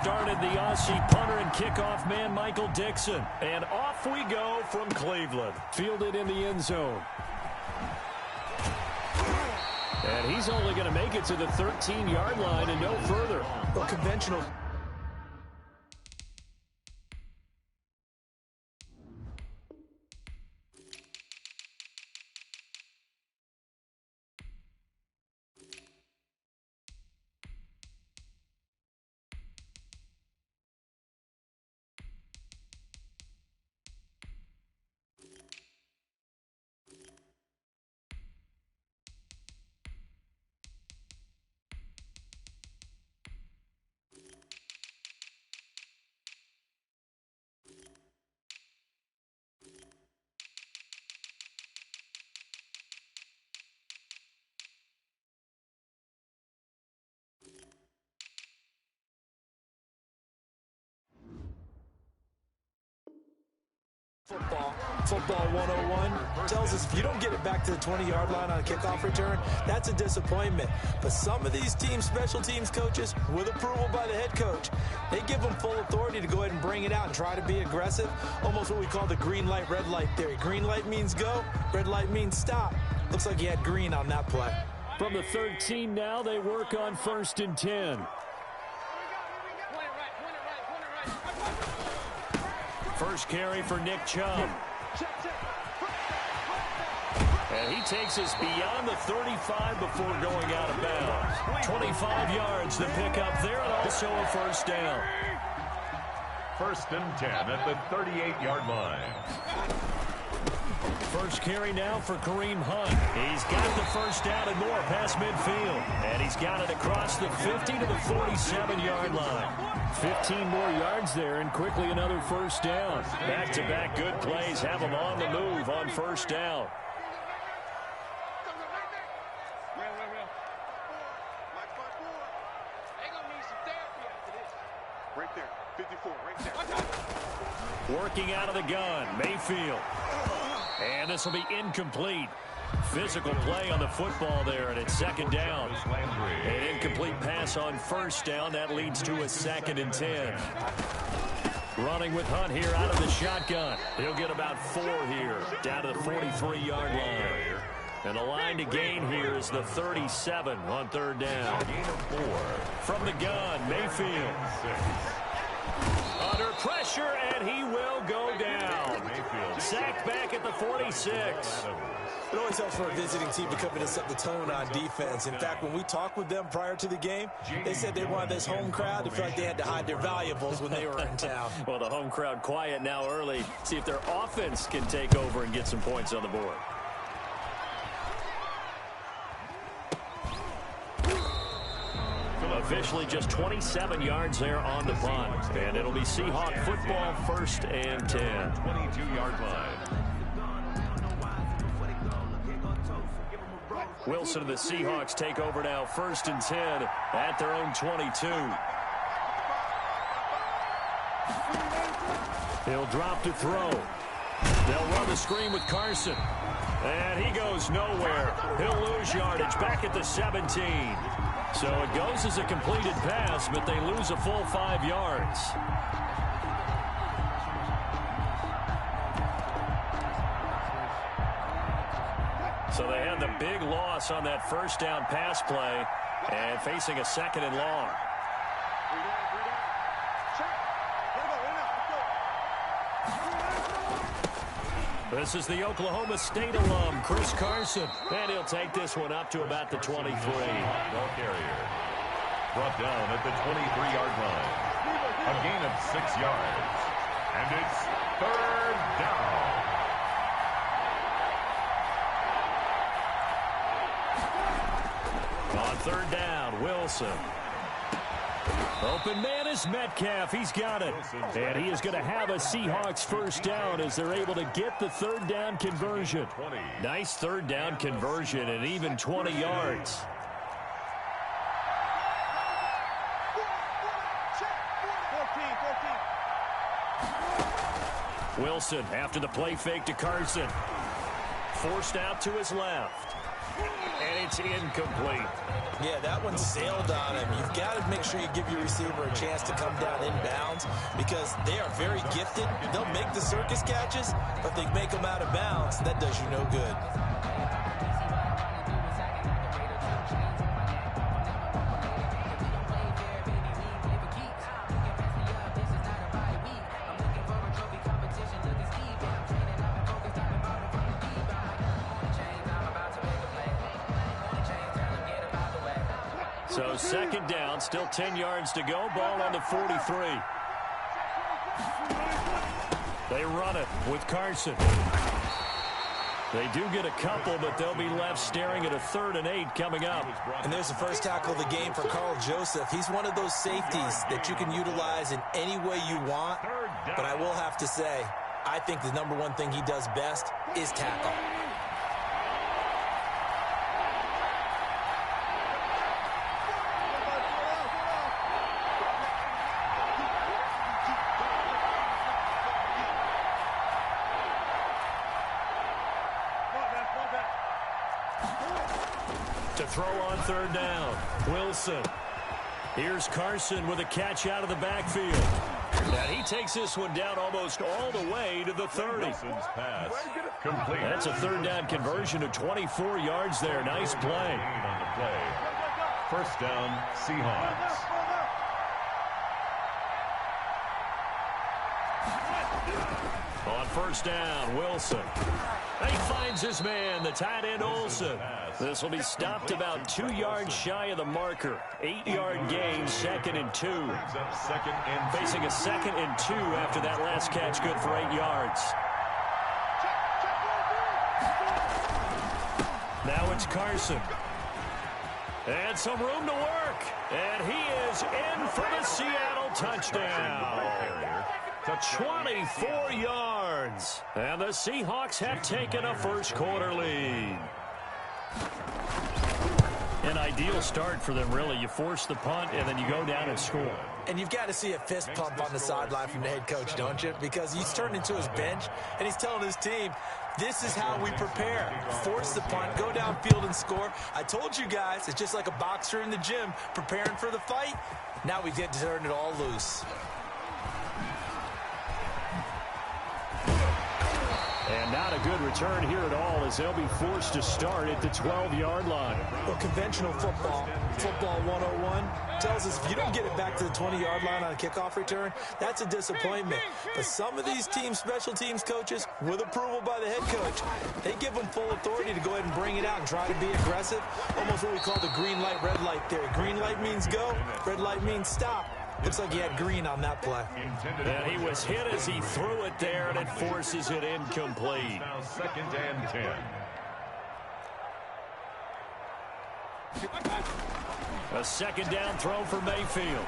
started the Aussie punter and kickoff man, Michael Dixon. And off we go from Cleveland. Fielded in the end zone. And he's only going to make it to the 13-yard line and no further. Well, conventional. Football 101 tells us if you don't get it back to the 20-yard line on a kickoff return, that's a disappointment. But some of these teams, special teams coaches, with approval by the head coach, they give them full authority to go ahead and bring it out and try to be aggressive. Almost what we call the green light, red light theory. Green light means go, red light means stop. Looks like he had green on that play. From the 13 now, they work on 1st and 10. First carry for Nick Chubb. And he takes us beyond the 35 before going out of bounds. 25 yards to pick up there, and also a first down. 1st and 10 at the 38-yard line. First carry now for Kareem Hunt. He's got the first down and more past midfield. And he's got it across the 50 to the 47-yard line. 15 more yards there and quickly another first down. Back-to-back good plays have him on the move on first down. Right there, 54, right there. Working out of the gun, Mayfield. And this will be incomplete. Physical play on the football there, and it's 2nd down. An incomplete pass on 1st down. That leads to a 2nd and 10. Running with Hunt here out of the shotgun. He'll get about 4 here, down to the 43-yard line. And the line to gain here is the 37 on 3rd down. From the gun, Mayfield. Under pressure, and he will go down. Sacked back at the 46. It always helps for a visiting team to come in and set the tone on defense. In fact, when we talked with them prior to the game, they said they wanted this home crowd to feel like they had to hide their valuables when they were in town. Well, the home crowd quiet now early. See if their offense can take over and get some points on the board. Officially just 27 yards there on the punt. And it'll be Seahawk football 1st and 10. 22-yard line. Wilson and the Seahawks take over now 1st and 10 at their own 22. He'll drop to throw. They'll run the screen with Carson. And he goes nowhere. He'll lose yardage back at the 17. So it goes as a completed pass, but they lose a full 5 yards. So they had the big loss on that first down pass play and facing a 2nd and long. This is the Oklahoma State alum, Chris Carson. And he'll take this one up to about the 23. Ball carrier. Brought down at the 23-yard line. A gain of 6 yards. And it's 3rd down. On 3rd down, Wilson. Open man is Metcalf. He's got it. And he is going to have a Seahawks first down as they're able to get the 3rd down conversion. Nice 3rd down conversion and even 20 yards. Wilson after the play fake to Carson. Forced out to his left. And it's incomplete. Yeah, that one sailed on him. You've got to make sure you give your receiver a chance to come down inbounds because they are very gifted. They'll make the circus catches, but they make them out of bounds. That does you no good. So second down, still 10 yards to go. Ball on the 43. They run it with Carson. They do get a couple, but they'll be left staring at a 3rd and 8 coming up. And there's the first tackle of the game for Carl Joseph. He's one of those safeties that you can utilize in any way you want. But I will have to say, I think the number one thing he does best is tackle. To throw on 3rd down, Wilson. Here's Carson with a catch out of the backfield. And he takes this one down almost all the way to the 30. Pass complete. That's a 3rd down conversion of 24 yards there. Nice play. On the play. First down, Seahawks. On 1st down, Wilson. He finds his man, the tight end Olsen. This will be stopped about 2 yards shy of the marker. 8-yard gain, 2nd and 2. Facing a 2nd and 2 after that last catch, good for 8 yards. Now it's Carson. And some room to work. And he is in for the Seattle touchdown. 24 yards. And the Seahawks have taken a first-quarter lead. An ideal start for them, really. You force the punt, and then you go down and score. And you've got to see a fist pump on the sideline from the head coach, don't you? Because he's turned into his bench, and he's telling his team, this is how we prepare. Force the punt, go downfield and score. I told you guys, it's just like a boxer in the gym preparing for the fight. Now we get to turn it all loose. And not a good return here at all as they'll be forced to start at the 12-yard line. Well, conventional football 101, tells us if you don't get it back to the 20-yard line on a kickoff return, that's a disappointment. But some of these special teams coaches, with approval by the head coach, they give them full authority to go ahead and bring it out and try to be aggressive. Almost what we call the green light, red light theory. Green light means go, red light means stop. Looks like he had green on that play. And he was hit as he threw it there, and it forces it incomplete. Now 2nd and 10. A 2nd down throw for Mayfield.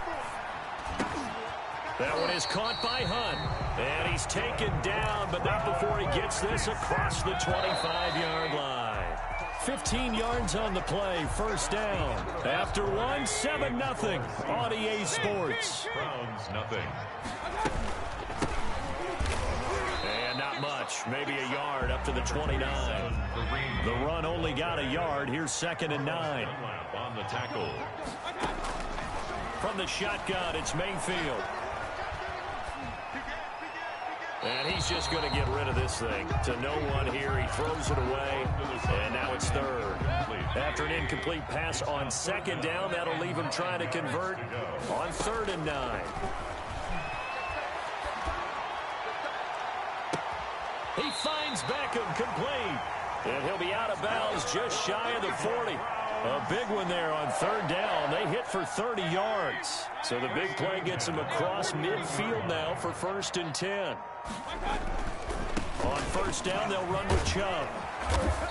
That one is caught by Hunt. And he's taken down, but not before he gets this across the 25-yard line. 15 yards on the play, first down. After one, 7-0 on EA Sports. Browns, nothing. And not much, maybe a yard up to the 29. The run only got a yard. Here's 2nd and 9. On the tackle. From the shotgun, it's Mayfield. And he's just going to get rid of this thing to no one here. He throws it away, and now it's 3rd. After an incomplete pass on 2nd down, that'll leave him trying to convert on 3rd and 9. He finds Beckham complete, and he'll be out of bounds just shy of the 40. A big one there on 3rd down. They hit for 30 yards. So the big play gets him across midfield now for 1st and 10. On 1st down, they'll run with Chubb.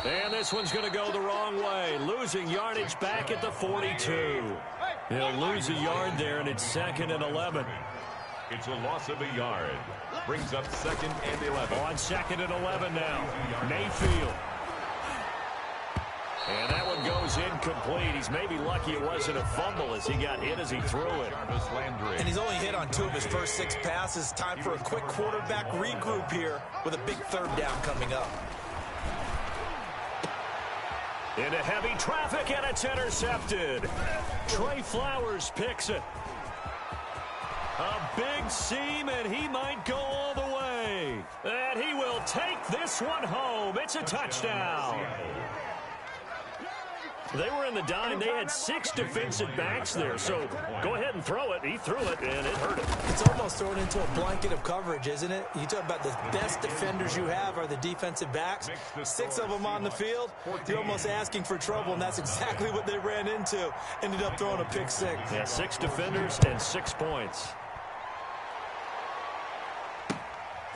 And this one's going to go the wrong way. Losing yardage back at the 42. He'll lose a yard there, and it's 2nd and 11. It's a loss of a yard. Brings up 2nd and 11. On 2nd and 11 now. Mayfield. And that one goes incomplete. He's maybe lucky it wasn't a fumble as he got hit as he threw it. And he's only hit on 2 of his first 6 passes. Time for a quick quarterback regroup here with a big 3rd down coming up. Into heavy traffic, and it's intercepted. Trey Flowers picks it. A big seam, and he might go all the way. And he will take this one home. It's a touchdown. They were in the dime. They had 6 defensive backs there. So go ahead and throw it. He threw it, and it hurt him. It's almost thrown into a blanket of coverage, isn't it? You talk about the best defenders you have are the defensive backs. 6 of them on the field. You're almost asking for trouble, and that's exactly what they ran into. Ended up throwing a pick 6. Yeah, 6 defenders and 6 points.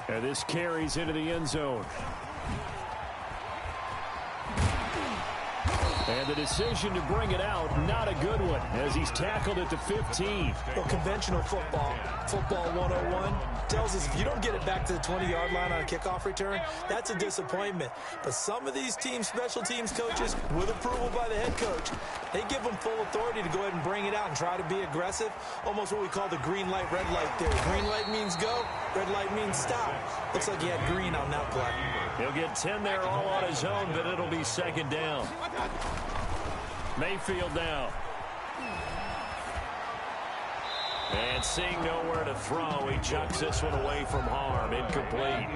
And this carries into the end zone. And the decision to bring it out, not a good one, as he's tackled at the 15. Well, conventional football 101, tells us if you don't get it back to the 20-yard line on a kickoff return, that's a disappointment. But some of these special teams coaches, with approval by the head coach, they give them full authority to go ahead and bring it out and try to be aggressive, almost what we call the green light, red light theory. Green light means go, red light means stop. Looks like he had green on that play. He'll get 10 there all on his own, but it'll be second down. Mayfield now. And seeing nowhere to throw, he chucks this one away from harm. Incomplete.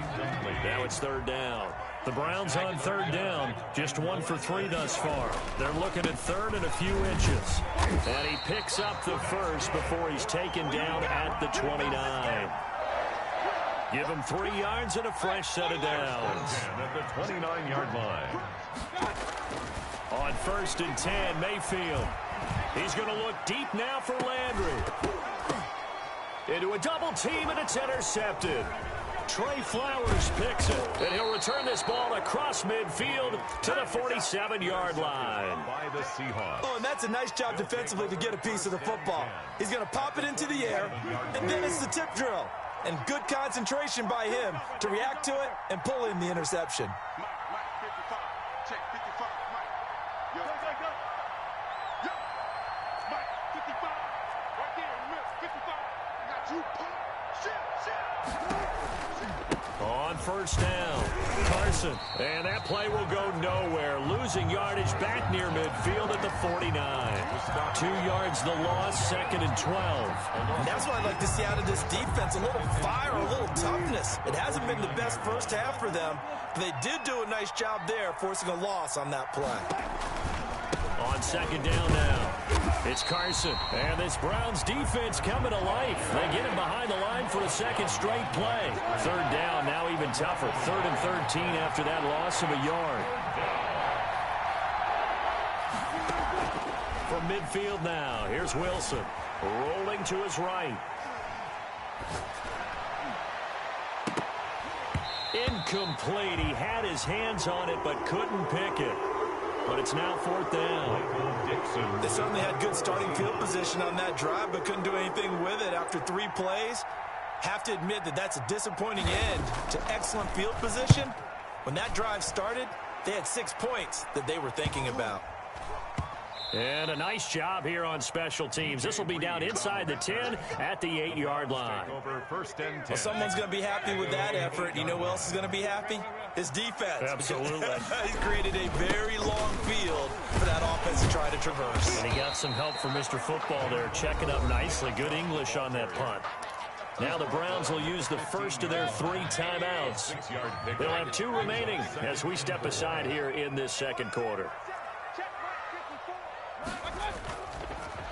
Now it's third down. The Browns on third down, just 1 for 3 thus far. They're looking at third and a few inches. And he picks up the first before he's taken down at the 29. Give him 3 yards and a fresh set of downs. At the 29-yard line. On 1st and 10, Mayfield. He's going to look deep now for Landry. Into a double team, and it's intercepted. Trey Flowers picks it, and he'll return this ball across midfield to the 47-yard line. By the Seahawks. Oh, and that's a nice job defensively to get a piece of the football. He's going to pop it into the air, and then it's the tip drill. And good concentration by him to react to it and pull in the interception. Mike 55. Check 55. Mike. Yo. Yo. Mike 55. Right there. Miss 55. Got you. Shit. On 1st down, Carson. And that play will go nowhere. Losing yardage back near midfield at the 49. 2 yards the loss, 2nd and 12. And that's what I'd like to see out of this defense. A little fire, a little toughness. It hasn't been the best first half for them, but they did do a nice job there, forcing a loss on that play. On 2nd down now, it's Carson. And this Browns defense coming to life. They get him behind the line for a 2nd straight play. 3rd down, now even tougher. 3rd and 13 after that loss of a yard. From midfield now, here's Wilson. Rolling to his right. Incomplete. He had his hands on it but couldn't pick it. But it's now 4th down. They certainly had good starting field position on that drive, but couldn't do anything with it after 3 plays. Have to admit that that's a disappointing end to excellent field position. When that drive started, they had 6 points that they were thinking about. And a nice job here on special teams. This will be down inside the 10 at the 8-yard line. Over 1st and 10. Well, someone's going to be happy with that effort. You know who else is going to be happy? His defense. Absolutely. He's created a very long field for that offense to try to traverse. And he got some help from Mr. Football there, checking up nicely. Good English on that punt. Now the Browns will use the first of their 3 timeouts. They'll have 2 remaining as we step aside here in this 2nd quarter.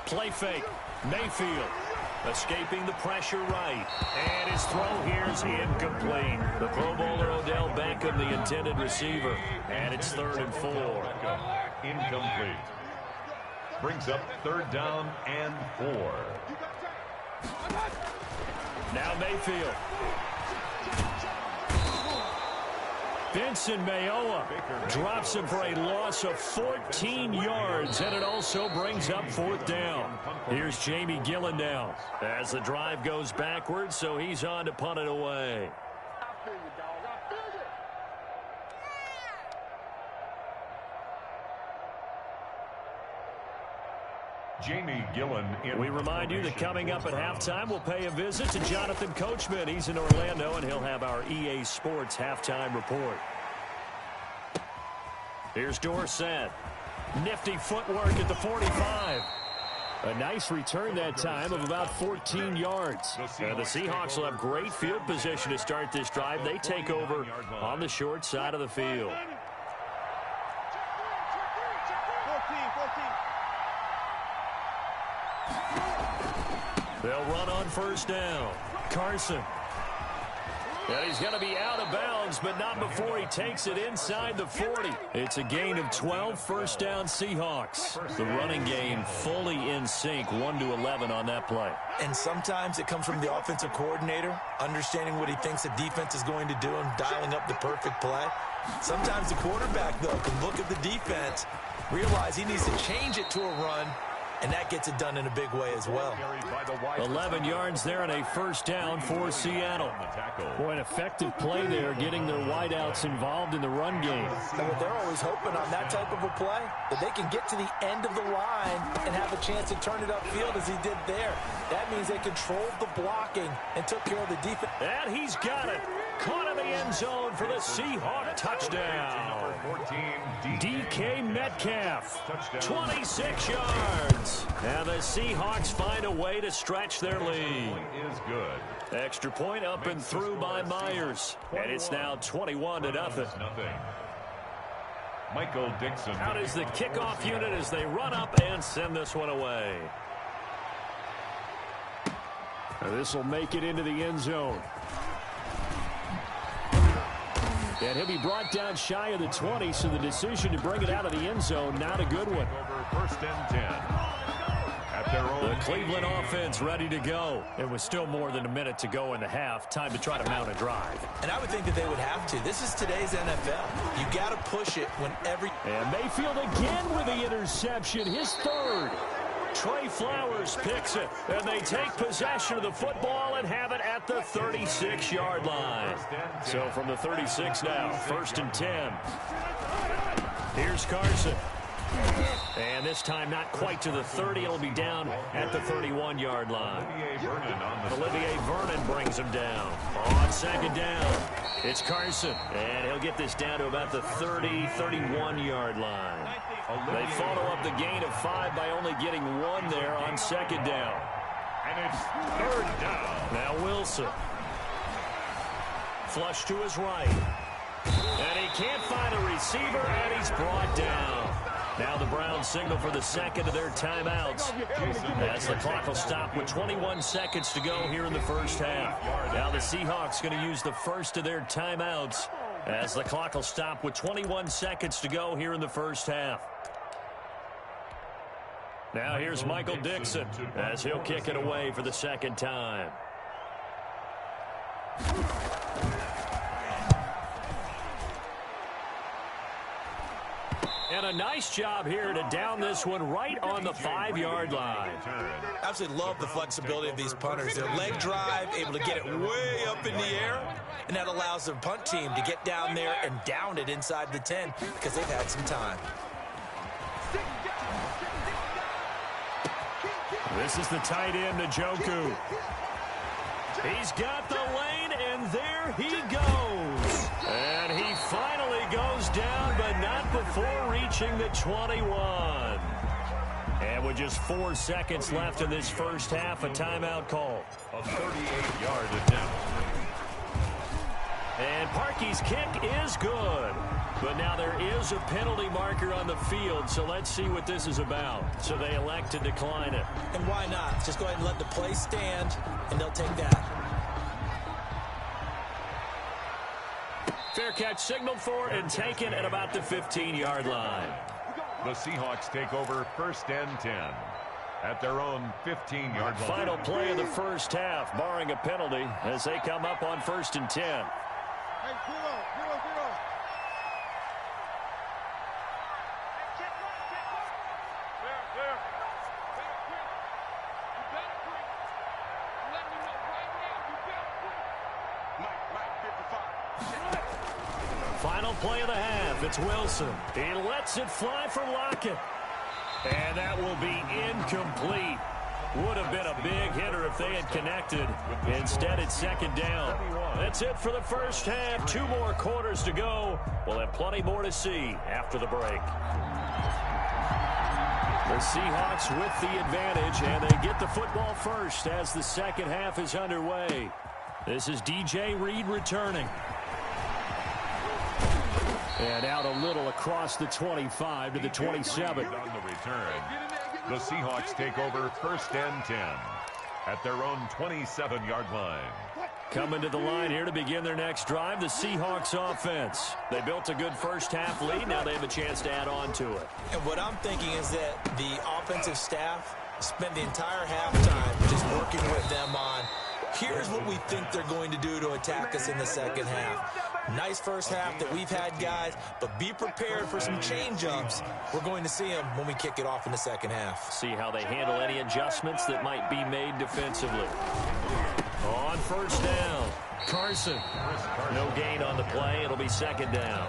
Play fake. Mayfield escaping the pressure right. And his throw here is incomplete. The Pro Bowler Odell Beckham, the intended receiver. And it's 3rd and 4. Incomplete. Brings up 3rd down and 4. Now Mayfield. Vincent Mayoa drops him for a loss of 14 yards, and it also brings up 4th down. Here's Jamie Gillen now as the drive goes backwards, so he's on to punt it away. Jamie Gillen. We remind you that coming up at halftime, we'll pay a visit to Jonathan Coachman. He's in Orlando, and he'll have our EA Sports halftime report. Here's Dorsett. Nifty footwork at the 45. A nice return that time of about 14 yards. The Seahawks will have great field position to start this drive. They take over on the short side of the field. They'll run on first down. Carson. And he's going to be out of bounds, but not before he takes it inside the 40. It's a gain of 12, first down Seahawks. The running game fully in sync, 1-11 on that play. And sometimes it comes from the offensive coordinator, understanding what he thinks the defense is going to do and dialing up the perfect play. Sometimes the quarterback, though, can look at the defense, realize he needs to change it to a run, and that gets it done in a big way as well. 11 yards there and a first down for Seattle. Boy, an effective play there, getting their wideouts involved in the run game. And what they're always hoping on that type of a play, that they can get to the end of the line and have a chance to turn it upfield as he did there. That means they controlled the blocking and took care of the defense. And he's got it. Caught in the end zone for the Seahawk touchdown. 14, DK Metcalf, 26 yards. And the Seahawks find a way to stretch their lead. Is good. Extra point up and through by Myers. And it's now 21-0. Michael Dixon. Out is the kickoff unit as they run up and send this one away. This will make it into the end zone. And he'll be brought down shy of the 20, so the decision to bring it out of the end zone, not a good one. First and 10. At their own The Cleveland offense ready to go. It was still more than a minute to go in the half. Time to try to mount a drive. And I would think that they would have to. This is today's NFL. You got to push it when every... And Mayfield again with the interception, his third. Trey Flowers picks it, and they take possession of the football and have it at the 36-yard line. So from the 36 now, first and 10. Here's Carson. And this time not quite to the 30. It'll be down at the 31-yard line. Olivier Vernon brings him down. On second down, it's Carson. And he'll get this down to about the 30, 31-yard line. They follow up the gain of 5 by only getting 1 there on second down. And it's third down. Now Wilson. Flush to his right. And he can't find a receiver, and he's brought down. Now the Browns signal for the second of their timeouts. As the clock will stop with 21 seconds to go here in the first half. Now the Seahawks going to use the first of their timeouts as the clock will stop with 21 seconds to go here in the first half. Now here's Michael Dixon as he'll kick it away for the second time. And a nice job here to down this one right on the 5-yard line. Absolutely love the flexibility of these punters. Their leg drive, able to get it way up in the air, and that allows their punt team to get down there and down it inside the 10 because they've had some time. This is the tight end, Njoku. He's got the lane, and there he goes. And he finally goes down, but not before reaching the 21. And with just 4 seconds left in this first half, a timeout call. A 38-yard attempt. And Parkey's kick is good. But now there is a penalty marker on the field, so let's see what this is about. So they elect to decline it. And why not? Just go ahead and let the play stand, and they'll take that. Fair catch signaled for and taken at about the 15-yard line. The Seahawks take over first and 10 at their own 15-yard line. Final play of the first half, barring a penalty, as they come up on first and 10. Hey, 0-0. Final play of the half. It's Wilson. He lets it fly for Lockett. And that will be incomplete. Would have been a big hitter if they had connected. Instead, it's second down. That's it for the first half. 2 more quarters to go. We'll have plenty more to see after the break. The Seahawks with the advantage, and they get the football first as the second half is underway. This is DJ Reed returning. And out a little across the 25 to the 27. On the return, the Seahawks take over first and 10 at their own 27-yard line. Coming to the line here to begin their next drive, the Seahawks offense. They built a good first half lead. Now they have a chance to add on to it. And what I'm thinking is that the offensive staff spent the entire halftime just working with them on, here's what we think they're going to do to attack us in the second half. Nice first half that we've had, guys, but be prepared for some change-ups. We're going to see them when we kick it off in the second half. See how they handle any adjustments that might be made defensively. On first down, Carson. No gain on the play. It'll be second down.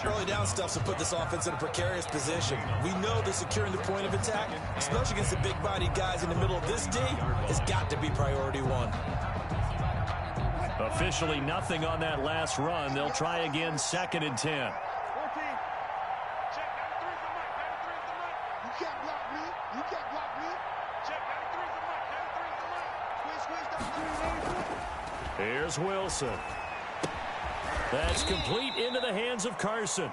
Early down stuff to put this offense in a precarious position. We know that securing the point of attack, especially against the big-bodied guys in the middle of this D, has got to be priority one. Officially nothing on that last run. They'll try again, second and 10. Here's Wilson. That's complete into the hands of Carson.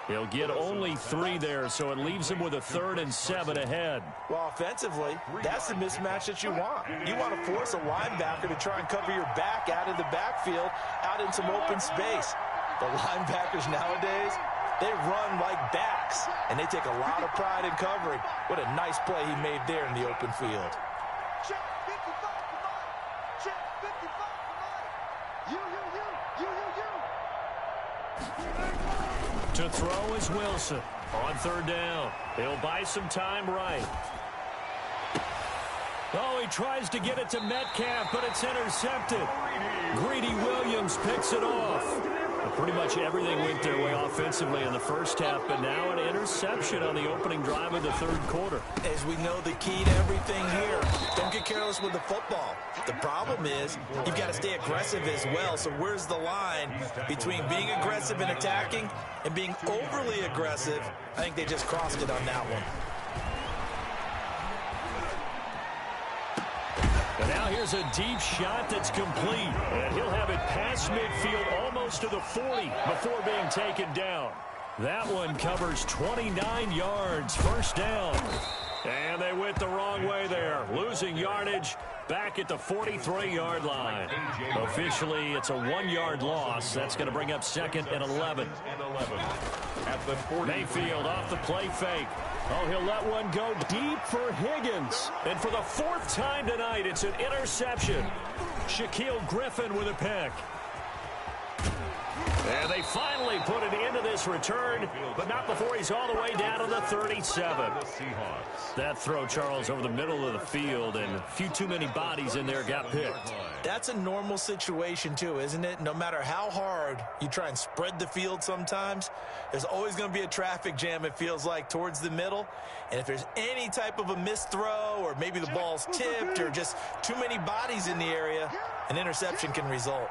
He'll get only 3 there, so it leaves him with a 3rd and 7 ahead. Well, offensively, that's the mismatch that you want. You want to force a linebacker to try and cover your back out of the backfield, out in some open space. The linebackers nowadays, they run like backs, and they take a lot of pride in covering. What a nice play he made there in the open field. Check 55, come on. Check 55, come on. You. To throw is Wilson. On third down. He'll buy some time right. Oh, he tries to get it to Metcalf, but it's intercepted. Greedy Williams picks it off. Pretty much everything went their way offensively in the first half, but now an interception on the opening drive of the third quarter. As we know, the key to everything here, don't get careless with the football. The problem is you've got to stay aggressive as well. So where's the line between being aggressive and attacking and being overly aggressive? I think they just crossed it on that one. And now here's a deep shot that's complete. And he'll have it past midfield almost to the 40 before being taken down. That one covers 29 yards, first down. And they went the wrong way there, losing yardage back at the 43-yard line. Officially, it's a 1-yard loss. That's going to bring up second and 11. Mayfield off the play fake. Oh, he'll let one go deep for Higgins. And for the 4th time tonight, it's an interception. Shaquille Griffin with a pick. And they finally put an end to this return, but not before he's all the way down to the 37. That throw, Charles, over the middle of the field, and a few too many bodies in there got picked. That's a normal situation, too, isn't it? No matter how hard you try and spread the field sometimes, there's always going to be a traffic jam, it feels like, towards the middle. And if there's any type of a missed throw, or maybe the ball's tipped, or just too many bodies in the area, an interception can result.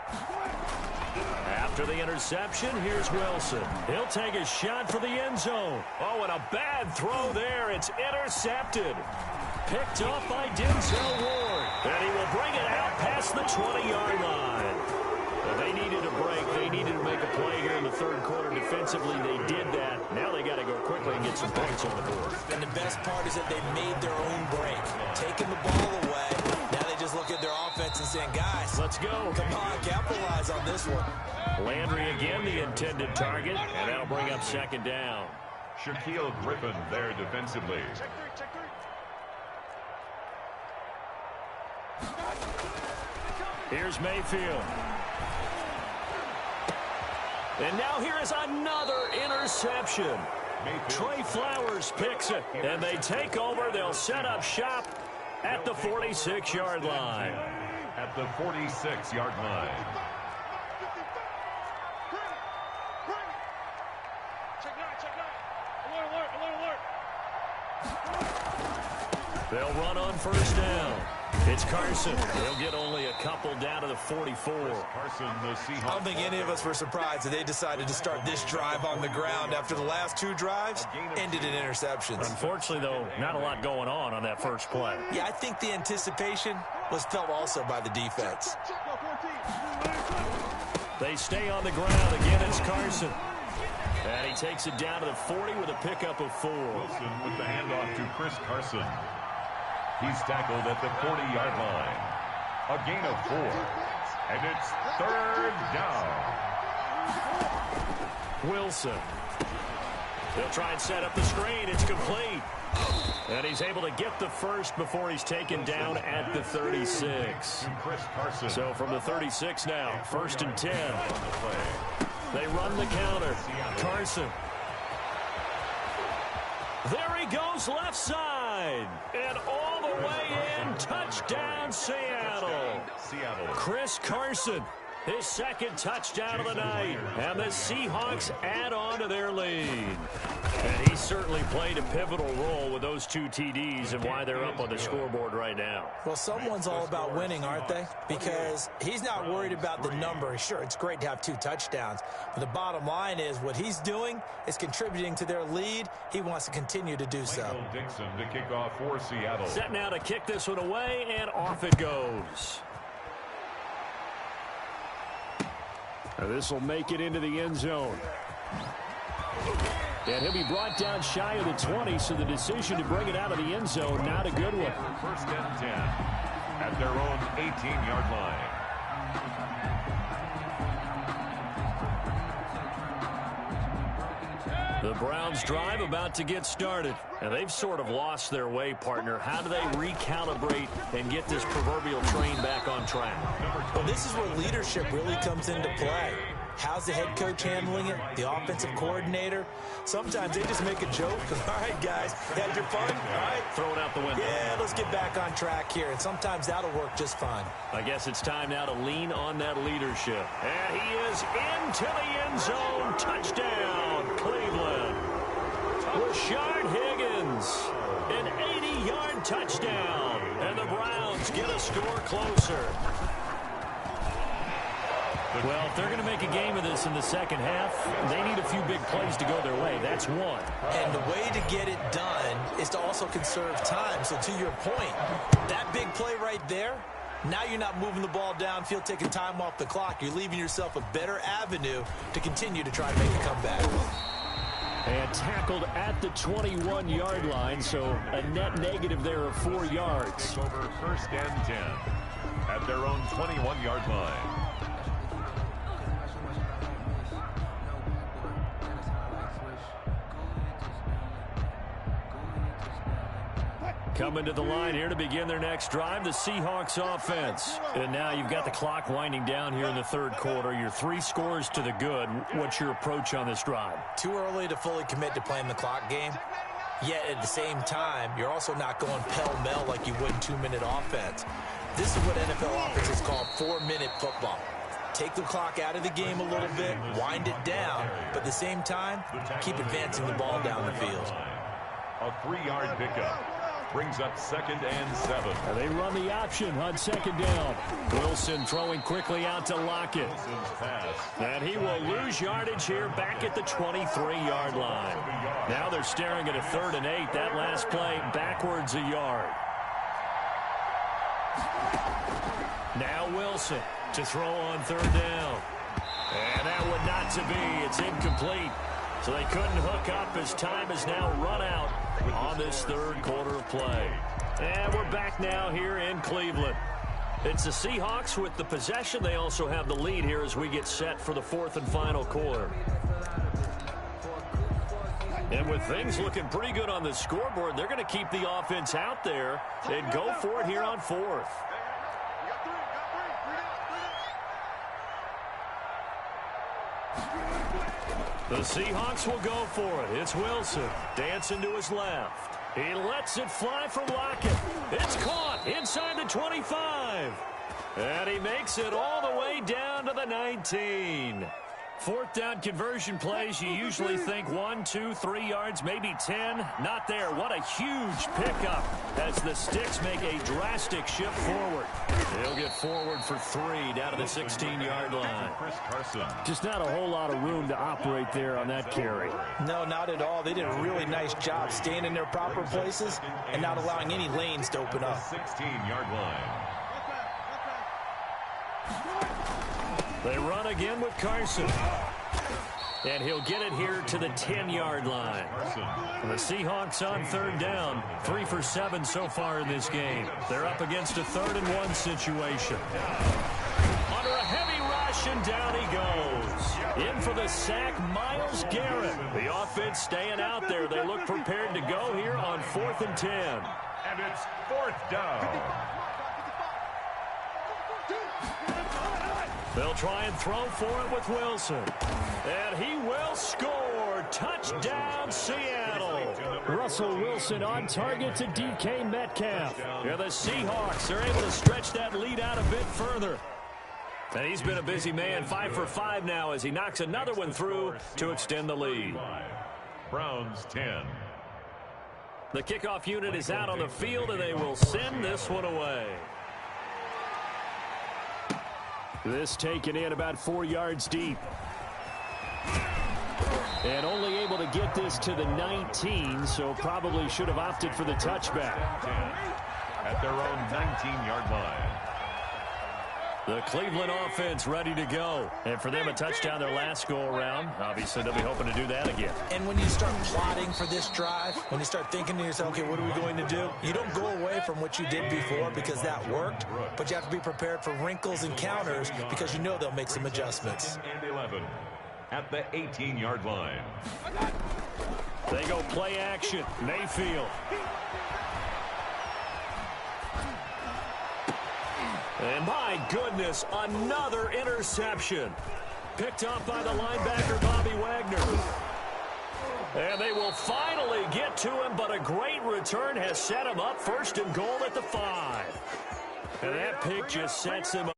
After the interception, here's Wilson. He'll take a shot for the end zone. Oh, and a bad throw there. It's intercepted. Picked off by Denzel Ward. And he will bring it out past the 20-yard line. Well, they needed a break. They needed to make a play here in the third quarter. Defensively, they did that. Now they got to go quickly and get some points on the board. And the best part is that they made their own break, taking the ball away. Now they just look at their offense and saying, guys, let's go. Come on, capitalize on this one. Landry again the intended target, and that'll bring up second down. Shaquille Griffin there defensively. Here's Mayfield. And now here is another interception. Trey Flowers picks it, and they take over. They'll set up shop at the 46-yard line. At the 46-yard line. They'll run on first down. It's Carson. He'll get only a couple down to the 44. Carson, the Seahawks. I don't think any of us were surprised that they decided to start this drive on the ground after the last two drives ended in interceptions. Unfortunately, though, not a lot going on that first play. Yeah, I think the anticipation was felt also by the defense. They stay on the ground. Again, it's Carson. And he takes it down to the 40 with a pickup of 4. Wilson with the handoff to Chris Carson. He's tackled at the 40-yard line. A gain of 4. And it's third down. Wilson. He'll try and set up the screen. It's complete. And he's able to get the first before he's taken down at the 36. Chris Carson. So from the 36 now, 1st and 10. They run the counter. Carson. There he goes, left side. And all the way in, touchdown Seattle. Chris Carson, his second touchdown of the night. And the Seahawks add on to their lead. And he certainly played a pivotal role with those 2 TDs and why they're up on the scoreboard right now. Well, someone's all about winning, aren't they? Because he's not worried about the number. Sure, it's great to have 2 touchdowns. But the bottom line is what he's doing is contributing to their lead. He wants to continue to do so. Dixon to kick off for Seattle. Set now to kick this one away, and off it goes. This will make it into the end zone. And he'll be brought down shy of the 20, so the decision to bring it out of the end zone, not a good one. 1st and 10 at their own 18-yard line. The Browns drive about to get started. And they've sort of lost their way, partner. How do they recalibrate and get this proverbial train back on track? Well, this is where leadership really comes into play. How's the head coach handling it? The offensive coordinator? Sometimes they just make a joke. All right, guys, you had your fun? All right. Throw it out the window. Yeah, let's get back on track here. And sometimes that'll work just fine. I guess it's time now to lean on that leadership. And he is into the end zone. Touchdown, Cleveland. Rashard Higgins, an 80-yard touchdown. And the Browns get a score closer. Well, if they're going to make a game of this in the second half, they need a few big plays to go their way. That's one. And the way to get it done is to also conserve time. So to your point, that big play right there, now you're not moving the ball downfield, taking time off the clock. You're leaving yourself a better avenue to continue to try to make a comeback. And tackled at the 21-yard line, so a net negative there of 4 yards. Over 1st and 10 at their own 21-yard line. Coming to the line here to begin their next drive, the Seahawks offense. And now you've got the clock winding down here in the 3rd quarter. You're 3 scores to the good. What's your approach on this drive? Too early to fully commit to playing the clock game. Yet at the same time, you're also not going pell-mell like you would in 2-minute offense. This is what NFL offenses call 4-minute football. Take the clock out of the game a little bit, wind it down, but at the same time, keep advancing the ball down the field. A 3-yard pickup. Brings up 2nd and 7. And they run the option on 2nd down. Wilson throwing quickly out to Lockett. And he will lose yardage here back at the 23-yard line. Now they're staring at a 3rd and 8. That last play backwards a yard. Now Wilson to throw on 3rd down. And that would not to be. It's incomplete. So they couldn't hook up as time is now run out on this 3rd quarter of play. And we're back now here in Cleveland. It's the Seahawks with the possession. They also have the lead here as we get set for the 4th and final quarter. And with things looking pretty good on the scoreboard, they're going to keep the offense out there and go for it here on 4th. The Seahawks will go for it. It's Wilson dancing to his left. He lets it fly from Lockett. It's caught inside the 25. And he makes it all the way down to the 19. Fourth down conversion plays, you usually think 1, 2, 3 yards, maybe 10. Not there. What a huge pickup as the Sticks make a drastic shift forward. They'll get forward for 3 down to the 16-yard line. Just not a whole lot of room to operate there on that carry. No, not at all. They did a really nice job staying in their proper places and not allowing any lanes to open up. 16-yard line. They run again with Carson. And he'll get it here to the 10-yard line. The Seahawks on third down. 3 for 7 so far in this game. They're up against a 3rd and 1 situation. Under a heavy rush, and down he goes. In for the sack, Myles Garrett. The offense staying out there. They look prepared to go here on 4th and 10. And it's 4th down. They'll try and throw for it with Wilson. And he will score. Touchdown, Seattle. Russell Wilson on target to DK Metcalf. Here the Seahawks are able to stretch that lead out a bit further. And he's been a busy man. 5 for 5 now as he knocks another one through to extend the lead. Browns 10. The kickoff unit is out on the field, and they will send this one away. This taken in about 4 yards deep. And only able to get this to the 19, so probably should have opted for the touchback. At their own 19-yard line. The Cleveland offense ready to go. And for them, a touchdown their last go-around. Obviously, they'll be hoping to do that again. And when you start plotting for this drive, when you start thinking to yourself, okay, what are we going to do? You don't go away from what you did before because that worked, but you have to be prepared for wrinkles and counters because you know they'll make some adjustments. And 11 at the 18-yard line. They go play action. Mayfield. And my goodness, another interception. Picked up by the linebacker, Bobby Wagner. And they will finally get to him, but a great return has set him up 1st and goal at the 5. And that pick just sets him up.